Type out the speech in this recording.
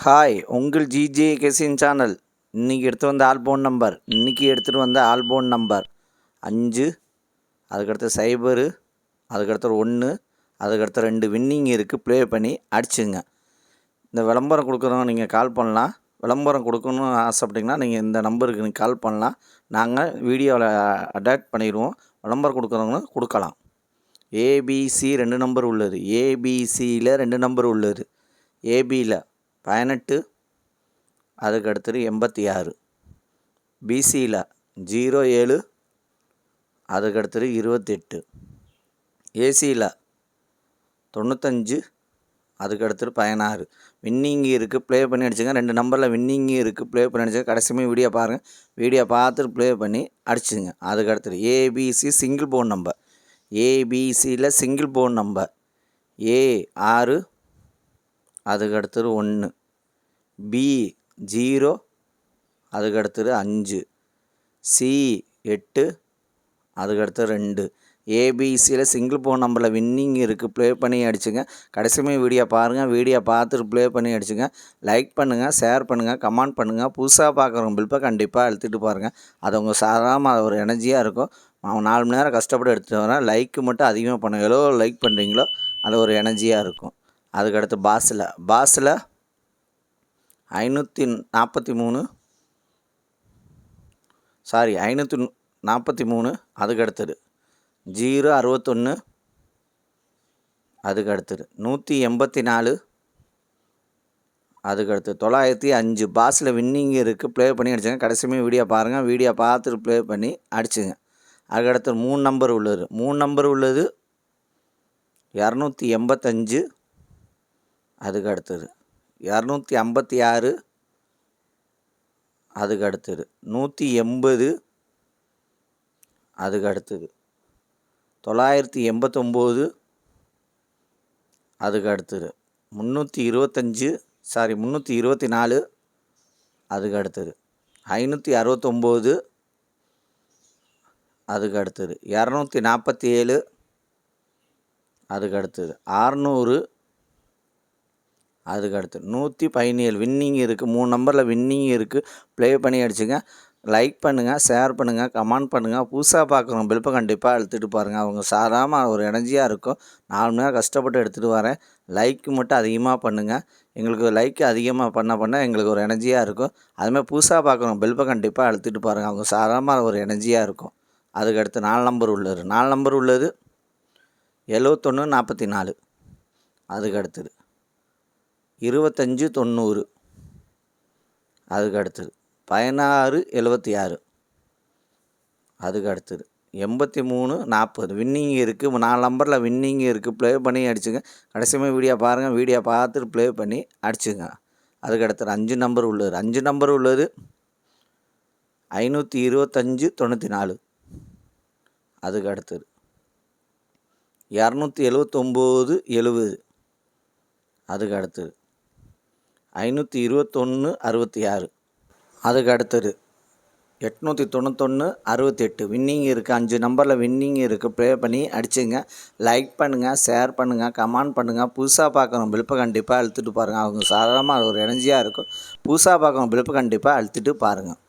Hi, உங்கள் GJ கெசின் channel. இன்றைக்கி எடுத்துகிட்டு வந்த ஆல்போன் நம்பர் 5, அதுக்கடுத்து 0, அதுக்கடுத்து 1, அதுக்கடுத்து 2 வின்னிங் இருக்குது. ப்ளே பண்ணி அடிச்சுங்க. இந்த விளம்பரம் கொடுக்குறோம், நீங்கள் கால் பண்ணலாம். விளம்பரம் கொடுக்கணும்னு ஆசைப்பட்டிங்கன்னா நீங்கள் இந்த நம்பருக்கு நீங்கள் கால் பண்ணலாம். நாங்கள் வீடியோவில் அட்டாச் பண்ணிடுவோம். விளம்பரம் கொடுக்குறவங்க கொடுக்கலாம். ஏபிசி 2 நம்பர் உள்ளது. ஏபிசியில் 2 நம்பர் உள்ளது. ஏபியில் 18, அதுக்கு அடுத்தது 86, பிசியில் 07, அதுக்கு அடுத்தது 28, ஏசியில் 95, அதுக்கு அடுத்தது 16. வின்னிங் இருக்குது. ப்ளே பண்ணி அடிச்சுங்க. 2 நம்பரில் வின்னிங் இருக்குது. ப்ளே பண்ணி அடிச்சுங்க. கடைசியுமே வீடியோ பாருங்கள். வீடியோ பார்த்துட்டு ப்ளே பண்ணி அடிச்சுங்க. அதுக்கு அடுத்தது ஏபிசி சிங்கிள் போன் நம்பர். ஏபிசியில் சிங்கிள் போன் நம்பர் A6, அதுக்கு அடுத்தது 1, B0, அதுக்கு அடுத்தது 5, C8, அதுக்கு அடுத்தது 2. ஏபிசியில் சிங்கிள் போன் நம்பரில் வின்னிங் இருக்குது. ப்ளே பண்ணி அடிச்சுங்க. கடைசியுமே வீடியோ பாருங்கள். வீடியோ பார்த்துட்டு ப்ளே பண்ணி அடிச்சுங்க. லைக் பண்ணுங்கள், ஷேர் பண்ணுங்கள், கமெண்ட் பண்ணுங்கள். புதுசாக பார்க்குறவங்க பில்ப்பை கண்டிப்பாக அழுத்திட்டு பாருங்கள். அது உங்கள் சாதாரண ஒரு எனர்ஜியாக இருக்கும். 4 மணி நேரம் கஷ்டப்பட்டு எடுத்துகிட்டு வரேன். லைக்கு மட்டும் அதிகமாக பண்ணுங்கள். எவ்வளோ லைக் பண்ணுறீங்களோ அது ஒரு எனர்ஜியாக இருக்கும். அதுக்கடுத்து பாஸில் 543, அதுக்கு அடுத்தது 061, அதுக்கு அடுத்தது 184, அதுக்கு அடுத்து 905. பாஸில் வின்னிங் இருக்குது. ப்ளே பண்ணி அடிச்சுங்க. கடைசியுமே வீடியோ பாருங்கள். வீடியோ பார்த்துட்டு ப்ளே பண்ணி அடிச்சுங்க. அதுக்கடுத்து 3 நம்பர் உள்ளது. 3 நம்பர் உள்ளது 285, அதுக்கு அடுத்தது 256, அதுக்கு அடுத்தது 180, அதுக்கு அடுத்தது 989, அதுக்கு அடுத்தது 324, அதுக்கு அடுத்தது 569, அதுக்கு அடுத்தது 247, அதுக்கு அடுத்தது 600, அதுக்கு அடுத்து 117. வின்னிங் இருக்குது. 3 நம்பரில் வின்னிங் இருக்குது. ப்ளே பண்ணி அடிச்சுங்க. லைக் பண்ணுங்கள், ஷேர் பண்ணுங்கள், கமெண்ட் பண்ணுங்கள். புதுசாக பார்க்குறவங்க பில்ப்பை கண்டிப்பாக அழுத்திட்டு பாருங்கள். அவங்க சாதாரண ஒரு எனர்ஜியாக இருக்கும். 4 மணி நேரம் கஷ்டப்பட்டு எடுத்துகிட்டு வரேன். லைக்கு மட்டும் அதிகமாக பண்ணுங்கள். எங்களுக்கு லைக் அதிகமாக பண்ண எங்களுக்கு ஒரு எனர்ஜியாக இருக்கும். அதுமாதிரி புதுசாக பார்க்குறவங்க பில்ப்பை கண்டிப்பாக அழுத்திட்டு பாருங்கள். அவங்க சாதாரண ஒரு எனர்ஜியாக இருக்கும். அதுக்கு அடுத்து 4 நம்பர் உள்ளது. 4 நம்பர் உள்ளது 7144, அதுக்கு அடுத்தது 2590, அதுக்கு அடுத்தது 1676, அதுக்கு அடுத்தது 8340. வின்னிங் இருக்குது. 4 நம்பரில் வின்னிங் இருக்குது. ப்ளே பண்ணி அடிச்சுங்க. கடைசியுமே வீடியோ பாருங்கள். வீடியோ பார்த்துட்டு ப்ளே பண்ணி அடிச்சுங்க. அதுக்கு அடுத்தது 5 நம்பர் உள்ளது. 5 நம்பர் உள்ளது 52594, அதுக்கு அடுத்தது 27970, அதுக்கு அடுத்தது 52166, அதுக்கு அடுத்தது 89168. வின்னிங் இருக்குது. 5 நம்பரில் வின்னிங் இருக்குது. ப்ளே பண்ணி அடிச்சுங்க. லைக் பண்ணுங்கள், ஷேர் பண்ணுங்கள், கமெண்ட் பண்ணுங்கள். புதுசாக பார்க்குறவங்க பில்ப்பை கண்டிப்பாக அழுத்திட்டு பாருங்கள். அவங்க சாதாரணமாக ஒரு எனர்ஜியாக இருக்கும். புதுசாக பார்க்குறவங்க பில்ப்பை கண்டிப்பாக அழுத்திட்டு பாருங்கள்.